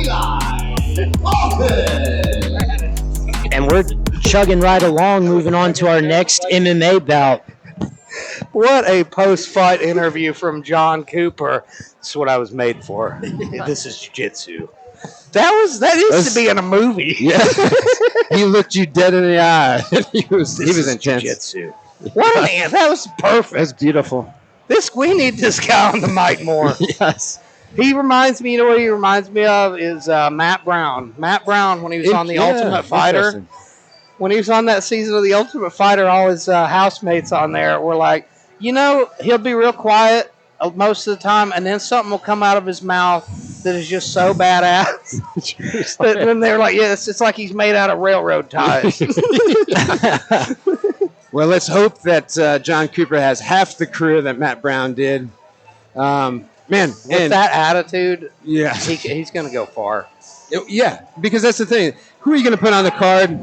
Eli Hawkins. And we're chugging right along, moving on to our next MMA bout. What a post-fight interview from John Cooper. That's what I was made for. This is jiu-jitsu. That used to be in a movie. Yeah. He looked you dead in the eye. he was intense. Jiu-jitsu. What an ant. That was perfect. That's beautiful. We need this guy on the mic more. Yes. He reminds me, you know what he reminds me of is Matt Brown. Matt Brown, when he was on The Ultimate Fighter. When he was on that season of The Ultimate Fighter, all his housemates on there were like, he'll be real quiet most of the time, and then something will come out of his mouth that is just so badass. But then they're like, it's like he's made out of railroad ties. Well, let's hope that John Cooper has half the career that Matt Brown did. With that attitude, yeah, he's going to go far. Yeah, because that's the thing. Who are you going to put on the card?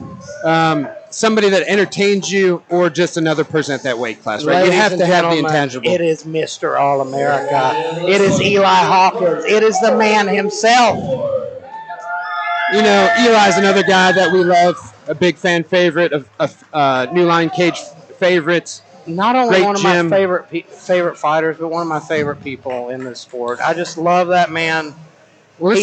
Somebody that entertains you, or just another person at that weight class, right? Ladies you have to have the intangible. It is Mr. All-America. It is Eli Hawkins. It is the man himself. Eli's another guy that we love, a big fan favorite of New Line Cage favorites. Not only Great one of gym. my favorite fighters, but one of my favorite people in this sport. I just love that man. Well,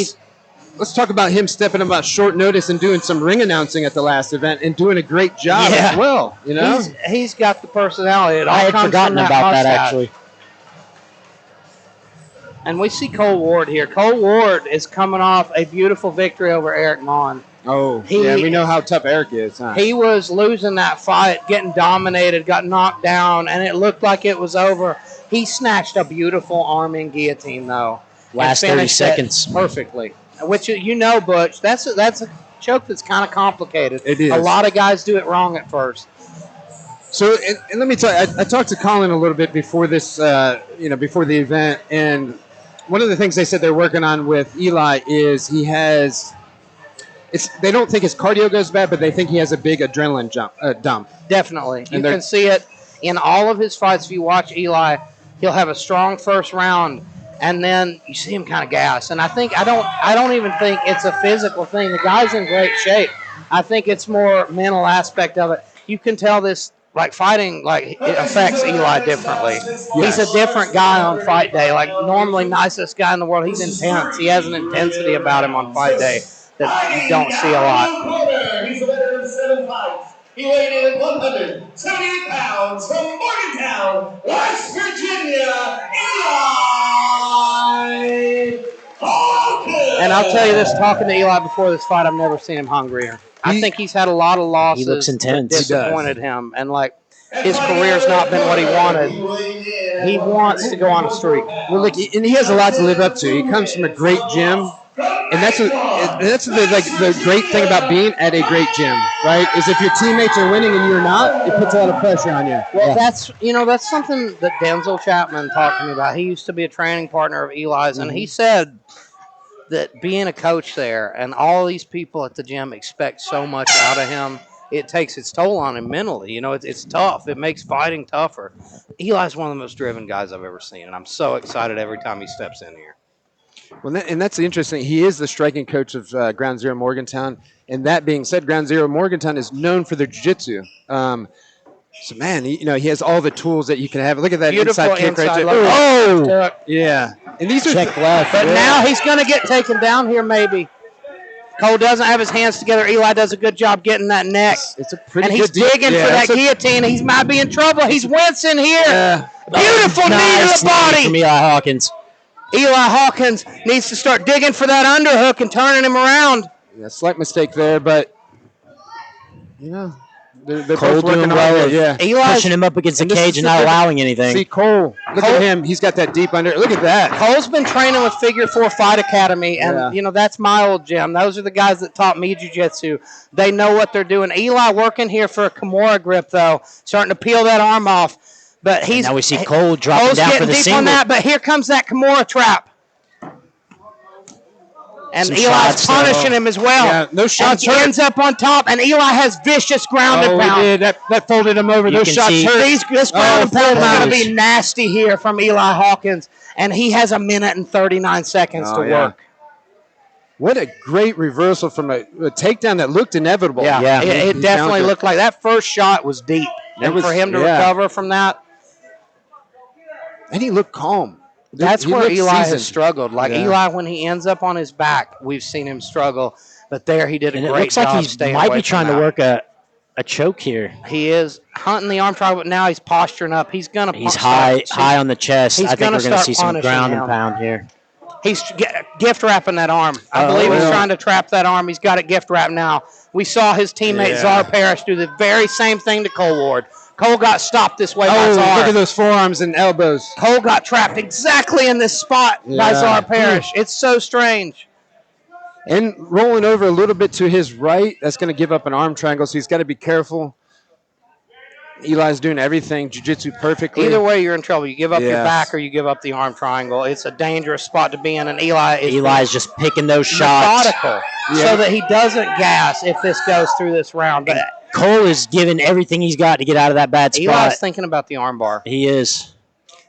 let's talk about him stepping about short notice and doing some ring announcing at the last event and doing a great job as well. He's got the personality. I had forgotten about that actually. And we see Cole Ward here. Cole Ward is coming off a beautiful victory over Eric Mon. Oh, we know how tough Eric is. Huh? He was losing that fight, getting dominated, got knocked down, and it looked like it was over. He snatched a beautiful arm-in guillotine, though. Last 30 seconds. Perfectly. Which, Butch, that's a choke that's kind of complicated. It is. A lot of guys do it wrong at first. So, and let me tell you, I talked to Colin a little bit before this, before the event, and one of the things they said they're working on with Eli is they don't think his cardio goes bad, but they think he has a big adrenaline dump. Definitely. You can see it in all of his fights. If you watch Eli, he'll have a strong first round, and then you see him kind of gas. And I don't even think it's a physical thing. The guy's in great shape. I think it's more mental aspect of it. You can tell this, fighting, it affects Eli differently. Yes. He's a different guy on fight day. Normally nicest guy in the world. He's intense. He has an intensity about him on fight day that you don't see a lot. He's a veteran of 7 fights. He weighed in at 178 pounds from Morgantown, West Virginia, Eli Hawkins. And I'll tell you this, talking to Eli before this fight, I've never seen him hungrier. I think he's had a lot of losses. He looks intense. That disappointed him. And, his career's not been what he wanted. He wants to go on a streak. Well, look, and he has a lot to live up to. He comes from a great gym. And that's the great thing about being at a great gym, right? Is if your teammates are winning and you're not, it puts a lot of pressure on you. Well, that's something that Denzel Chapman talked to me about. He used to be a training partner of Eli's, and he said that being a coach there and all these people at the gym expect so much out of him, it takes its toll on him mentally. It's tough. It makes fighting tougher. Eli's one of the most driven guys I've ever seen, and I'm so excited every time he steps in here. Well, and that's the interesting. He is the striking coach of Ground Zero Morgantown. And that being said, Ground Zero Morgantown is known for their jiu-jitsu. So, man, he has all the tools that you can have. Look at that beautiful inside kick right there. Oh! Yeah. And these are check left. But now he's going to get taken down here maybe. Cole doesn't have his hands together. Eli does a good job getting that neck. It's a pretty and good he's digging for that guillotine. He might be in trouble. He's wincing here. Beautiful knee to the body. From Eli Hawkins. Eli Hawkins needs to start digging for that underhook and turning him around. Yeah, slight mistake there, but they're Cole both working doing well. on it. Yeah, Eli's pushing him up against the cage and not allowing anything. See Cole, look at him. He's got that deep under. Look at that. Cole's been training with Figure 4 Fight Academy, and that's my old gym. Those are the guys that taught me jiu-jitsu. They know what they're doing. Eli working here for a Kimura grip though, starting to peel that arm off. But now we see Cole dropping down for the deep single. On that, but here comes that Kimura trap. And Some Eli's punishing him as well. Yeah, no shots and he ends up on top, and Eli has vicious ground and pound. He did. That folded him over. Those shots hurt. This ground and pound is going to be nasty here from Eli Hawkins, and he has 1 minute and 39 seconds to work. What a great reversal from a takedown that looked inevitable. Yeah. It definitely looked like that first shot was deep. And for him to recover from that. And he looked calm. That's he where Eli seasoned. has struggled. Like Eli, when he ends up on his back, we've seen him struggle. But there he did a great job. It looks like he might be trying to work a choke here. He is hunting the arm triangle, but now he's posturing up. He's going to He's high on the chest. I think we're going to see some ground and pound here. He's gift wrapping that arm. I believe he's trying to trap that arm. He's got it gift wrapped now. We saw his teammate Czar Parrish do the very same thing to Cole Ward. Cole got stopped this way by Czar. Look at those forearms and elbows. Cole got trapped exactly in this spot by Czar Parrish. It's so strange. And rolling over a little bit to his right, that's going to give up an arm triangle, so he's got to be careful. Eli's doing everything, jiu-jitsu perfectly. Either way, you're in trouble. You give up your back or you give up the arm triangle. It's a dangerous spot to be in, and Eli's just picking those shots. Methodical, so that he doesn't gas if this goes through this round. But Cole is giving everything he's got to get out of that bad spot. Eli's thinking about the arm bar. He is.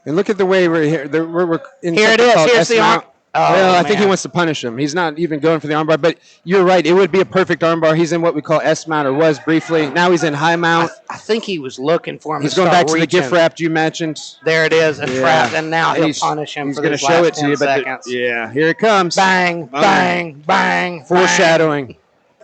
And look at the way we're here. We're in here it is. Here's the arm. Well, I think he wants to punish him. He's not even going for the armbar, but you're right. It would be a perfect armbar. He's in what we call S mount, or was briefly. Now he's in high mount. I think he was looking for him. He's going back to the gift wrapped you mentioned. There it is, and trapped, and now he'll punish him for his last 10 seconds. Here it comes. Bang, bang, bang. Foreshadowing.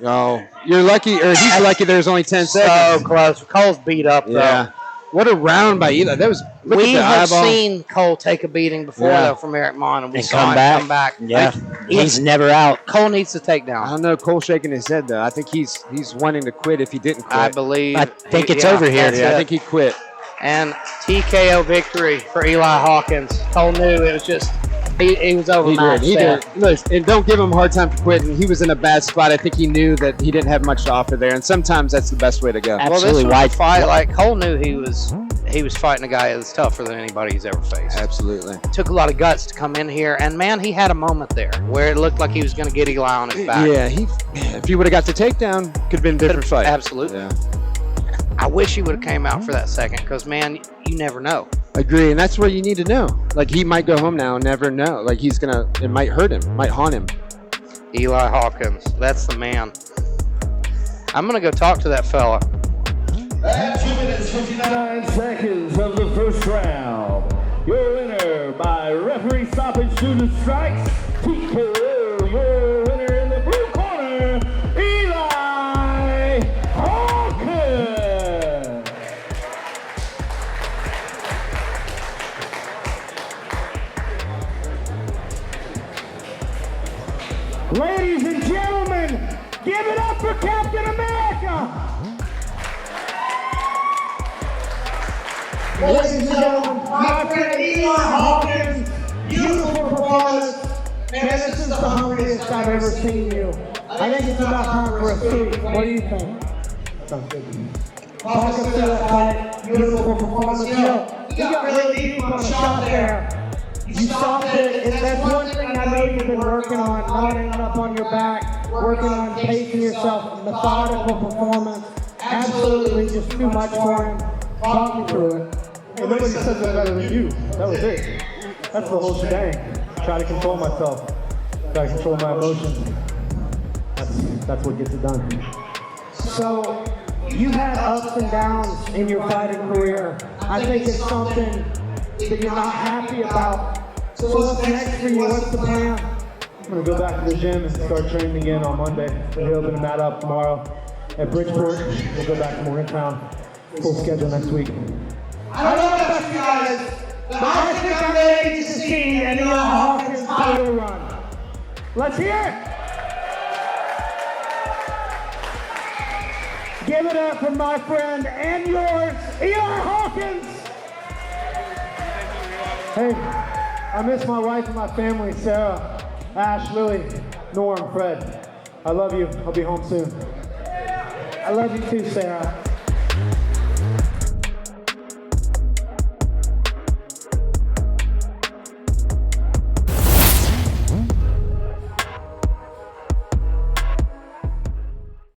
Oh, you're lucky, or he's lucky there's only 10 seconds. So close. Cole's beat up, though. Yeah. What a round by Eli. That was. We have seen Cole take a beating before, though, from Eric Mon, and we saw him come back. Yeah, he's never out. Cole needs to take down. I don't know. Cole shaking his head, though. I think he's wanting to quit if he didn't quit. I believe. I think it's over here. Yeah, I think he quit. And TKO victory for Eli Hawkins. Cole knew it was just. He was overmatched. He did. Look, and don't give him a hard time for quitting. He was in a bad spot. I think he knew that he didn't have much to offer there, and sometimes that's the best way to go. Absolutely. Well, this was a fight. Like, Cole knew he was fighting a guy that's tougher than anybody he's ever faced. Absolutely. It took a lot of guts to come in here, and man, he had a moment there where it looked like he was going to get Eli on his back. Yeah, if he would have got the takedown, could have been a different fight. Absolutely. Yeah. I wish he would have came out for that second, because man, you never know. Agree, and that's what you need to know. Like, he might go home now and never know. Like, it might hurt him, might haunt him. Eli Hawkins, that's the man. I'm gonna go talk to that fella. At 2 minutes, 59 seconds of the first round. Your winner by referee stoppage due to strikes, TKO. Your winner in the blue corner, Eli Hawkins. Ladies and gentlemen, give it up for Captain America! Ladies and gentlemen, my friend Eli Hawkins, beautiful performance. Man, this is the hungriest I've ever seen you. I think it's about time for a sweep. What do you think? Sounds good. Talk us through that fight. Beautiful performance. You got really deep on a shot there. You stopped it, and that's one thing I know you've been working on, not ending up on your back, working on pacing yourself, methodical performance. Absolutely just too much for him. Talk me through it. Hey, nobody says that better than you. That was it. That's the whole shebang. Try to control myself. Try to control my emotions. That's what gets it done. So, you've had ups and downs in your fighting career. I think it's something that you're not happy about. So what's next for you? What's the plan? I'm going to go back to the gym and start training again on Monday. We're opening that up tomorrow at Bridgeport. We'll go back to Morgantown. Full schedule next week. I don't know about you guys, but I think I'm ready to see an Eli Hawkins title run. Let's hear it! Give it up for my friend and yours, Eli Hawkins! Hey, I miss my wife and my family, Sarah, Ash, Lily, Norm, Fred. I love you. I'll be home soon. I love you too, Sarah.